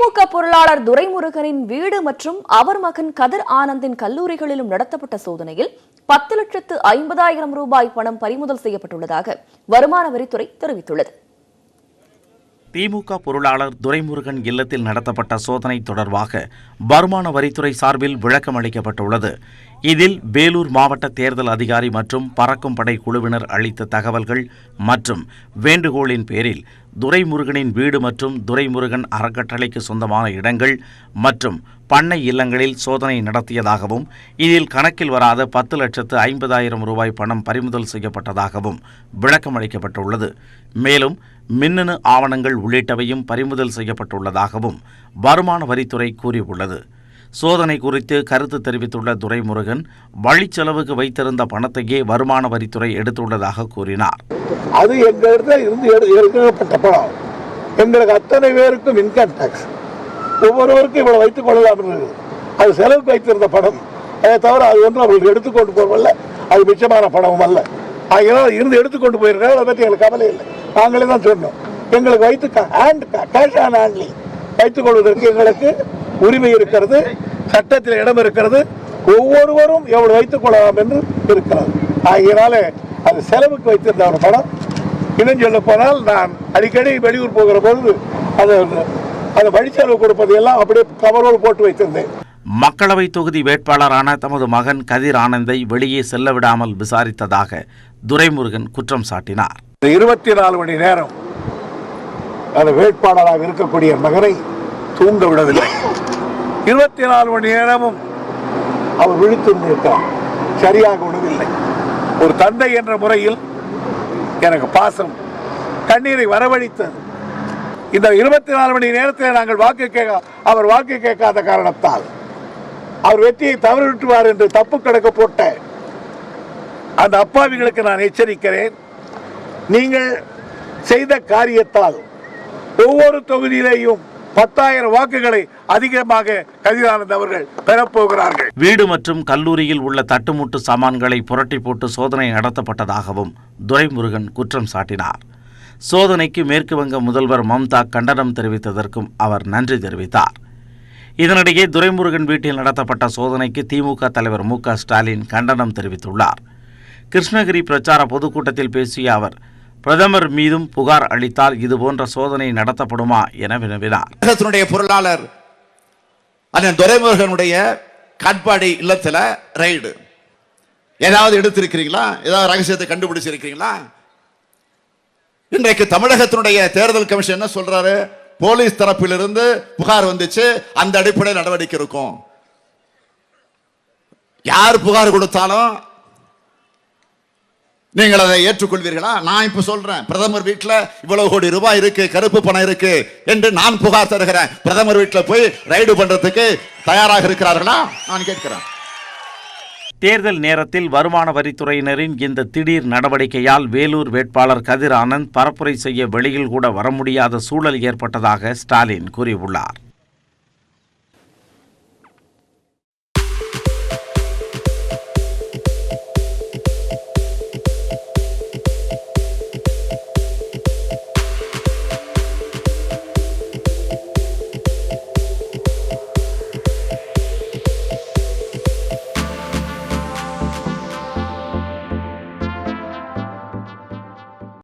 திமுக பொருளாளர் துரைமுருகனின் வீடு மற்றும் அவர் மகன் கதிர் ஆனந்தின் கல்லூரிகளிலும் நடத்தப்பட்ட சோதனையில் 10,50,000 ரூபாய் பணம் பறிமுதல் செய்யப்பட்டுள்ளதாக வருமான வரித்துறை தெரிவித்துள்ளது. திமுக பொருளாளர் துரைமுருகன் இல்லத்தில் நடத்தப்பட்ட சோதனை தொடர்பாக வருமான வரித்துறை சார்பில் விளக்கம் அளிக்கப்பட்டுள்ளது. இதில் வேலூர் மாவட்ட தேர்தல் அதிகாரி மற்றும் பறக்கும் படை குழுவினர் அளித்த தகவல்கள் மற்றும் வேண்டுகோளின் பேரில் துரைமுருகனின் வீடு மற்றும் துரைமுருகன் அறக்கட்டளைக்கு சொந்தமான இடங்கள் மற்றும் பண்ணை இல்லங்களில் சோதனை நடத்தியதாகவும் இதில் கணக்கில் வராத 10,50,000 ரூபாய் பணம் பறிமுதல் செய்யப்பட்டதாகவும் விளக்கம் அளிக்கப்பட்டுள்ளது. மேலும் மின்னணு ஆவணங்கள் உள்ளிட்டவையும் பறிமுதல் செய்யப்பட்டுள்ளதாகவும் வருமான வரித்துறை கூறியுள்ளது. சோதனை குறித்து கருத்து தெரிவித்துள்ள துரைமுருகன் வழிச்செலவுக்கு வைத்திருந்த பணத்தையே வருமான வரித்துறை எடுத்துள்ளதாக கூறினார். அது எங்களிடத்துல இருந்து எடுக்கப்பட்ட பணம். எங்களுக்கு அத்தனை பேருக்கும் இன்கம் டாக்ஸ் ஒவ்வொருவருக்கும் இவ்வளவு வைத்துக் கொள்ளலாம் என்று அது செலவுக்கு வைத்திருந்த பணம். அதை தவிர அது ஒன்று அவர்கள் எடுத்துக்கொண்டு போவதில்லை, அது மிச்சமான பணமும் அல்ல. அதனால் இருந்து எடுத்துக்கொண்டு போயிருக்காங்க. அதை பற்றி எங்களுக்கு கவலை இல்லை. நாங்களே தான் சொன்னோம், எங்களுக்கு வைத்து கேஷ் ஆன் ஹேண்ட்லிங் வைத்துக் கொள்வதற்கு எங்களுக்கு உரிமை இருக்கிறது, சட்டத்தில் இடம் இருக்கிறது. ஒவ்வொருவரும் எவ்வளவு வைத்துக் கொள்ளலாம் என்று இருக்கிறது. ஆகையினால அது செலவுக்கு வைத்திருந்த ஒரு பணம். இன்னும் சொல்ல போனால் நான் அடிக்கடி வெளியூர் போகிற பொழுது அதை வழிச்செலவு கொடுப்பது எல்லாம் அப்படியே கவரோடு போட்டு வைத்திருந்தேன். மக்களவை தொகுதி வேட்பாளரான தமது மகன் கதிர் ஆனந்தை வெளியே செல்ல விடாமல் விசாரித்ததாக துரைமுருகன் குற்றம் சாட்டினார். 24 மணி நேரம் அந்த வேட்பாளராக இருக்கக்கூடிய மகனை தூங்க விடவில்லை. 24 மணி நேரமும் அவர் விழித்திருந்திருக்கார், சரியாக உணவில்லை. ஒரு தந்தை என்ற முறையில் எனக்கு பாசம் கண்ணீரை வரவழைத்தது. இந்த 24 மணி நேரத்தில் நாங்கள் அவர் வாக்கு கேட்காத காரணத்தால் அவர் வெற்றியை தவறிவிட்டுவார் என்று தப்பு கணக்கு போட்ட அந்த அப்பாவிகளுக்கு நான் எச்சரிக்கிறேன். நீங்கள் செய்த காரியத்தால் ஒவ்வொரு தொகுதியிலேயும் 10,000 வாக்குகளை அதிகமாக கதிரானந்த் அவர்கள் பெறப்போகிறார்கள். வீடு மற்றும் கல்லூரியில் உள்ள தட்டுமுட்டு சாமான்களை புரட்டி போட்டு சோதனை நடத்தப்பட்டதாகவும் துரைமுருகன் குற்றம் சாட்டினார். சோதனைக்கு மேற்கு வங்க முதல்வர் மம்தா கண்டனம் தெரிவித்ததற்கும் அவர் நன்றி தெரிவித்தார். இதனிடையே துரைமுருகன் வீட்டில் நடத்தப்பட்ட சோதனைக்கு திமுக தலைவர் மு.க. ஸ்டாலின் கண்டனம் தெரிவித்துள்ளார். கிருஷ்ணகிரி பிரச்சார பொதுக்கூட்டத்தில் பேசிய அவர் பிரதமர் மீதும் புகார் அளித்தால் இதுபோன்ற சோதனை நடத்தப்படுமா என வினவினார். பொருளாளர் துரைமுருகனுடைய காட்பாடி இல்லத்துல ரைடு ஏதாவது எடுத்திருக்கிறீங்களா? ஏதாவது ரகசியத்தை கண்டுபிடிச்சிருக்கிறீங்களா? இன்றைக்கு தமிழகத்தினுடைய தேர்தல் கமிஷன் என்ன சொல்றாரு? போலீஸ் தரப்பிலிருந்து புகார் வந்துச்சு, அந்த அடிப்படையில் நடவடிக்கை இருக்கும். யார் புகார் கொடுத்தாலும் நீங்கள் அதை ஏற்றுக்கொள்வீர்களா? நான் இப்ப சொல்றேன், பிரதமர் வீட்டில் இவ்வளவு கோடி ரூபாய் இருக்கு, கருப்பு பணம் இருக்கு என்று நான் புகார் தருகிறேன். பிரதமர் வீட்டில் போய் ரைடு பண்றதுக்கு தயாராக இருக்கிறார்களா? நான் கேட்கிறேன். தேர்தல் நேரத்தில் வருமான வரித்துறையினரின் இந்த திடீர் நடவடிக்கையால் வேலூர் வேட்பாளர் கதிர் ஆனந்த் பரப்புரை செய்ய வெளியில் கூட வர முடியாத சூழல் ஏற்பட்டதாக ஸ்டாலின் கூறியுள்ளார்.